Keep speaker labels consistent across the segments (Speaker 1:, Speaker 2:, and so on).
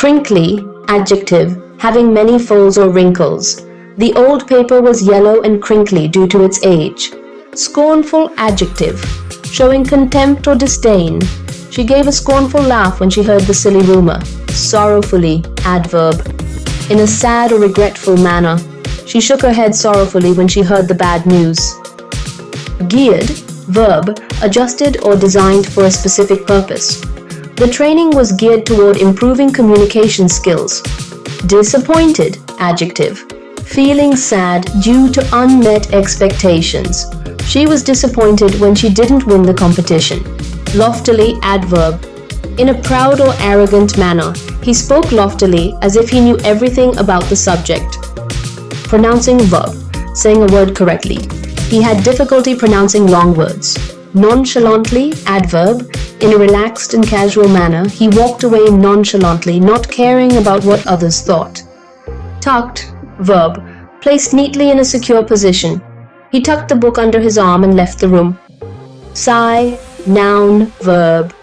Speaker 1: Crinkly, adjective, having many folds or wrinkles. The old paper was yellow and crinkly due to its age. Scornful, adjective, showing contempt or disdain. She gave a scornful laugh when she heard the silly rumor. Sorrowfully, adverb, in a sad or regretful manner. She shook her head sorrowfully when she heard the bad news. Geared, verb, adjusted or designed for a specific purpose. The training was geared toward improving communication skills. Disappointed, adjective, feeling sad due to unmet expectations. She was disappointed when she didn't win the competition. Loftily, adverb, in a proud or arrogant manner. He spoke loftily as if he knew everything about the subject. Pronouncing verb, saying a word correctly. He had difficulty pronouncing long words. Nonchalantly, adverb, in a relaxed and casual manner. He walked away nonchalantly, not caring about what others thought. Tucked, verb, placed neatly in a secure position. He tucked the book under his arm and left the room. Sigh, noun, verb,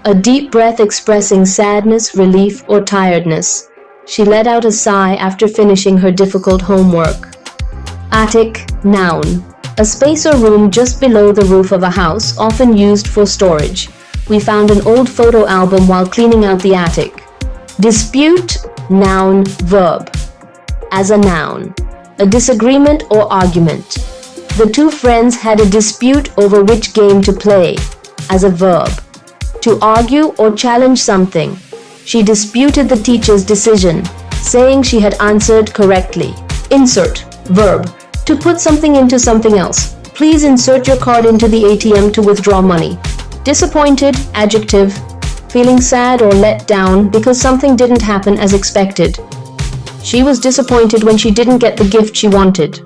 Speaker 1: a deep breath expressing sadness, relief, or tiredness. She let out a sigh after finishing her difficult homework. Attic, noun, a space or room just below the roof of a house, often used for storage. We found an old photo album while cleaning out the attic. Dispute, noun, verb, as a noun, a disagreement or argument. The two friends had a dispute over which game to play, as a verb. To argue or challenge something. She disputed the teacher's decision, saying she had answered correctly. Insert, verb, to put something into something else. Please insert your card into the ATM to withdraw money. Disappointed, adjective, feeling sad or let down because something didn't happen as expected. She was disappointed when she didn't get the gift she wanted.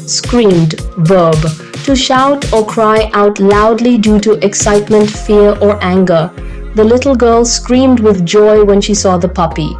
Speaker 1: Screamed, verb, to shout or cry out loudly due to excitement, fear, or anger. The little girl screamed with joy when she saw the puppy.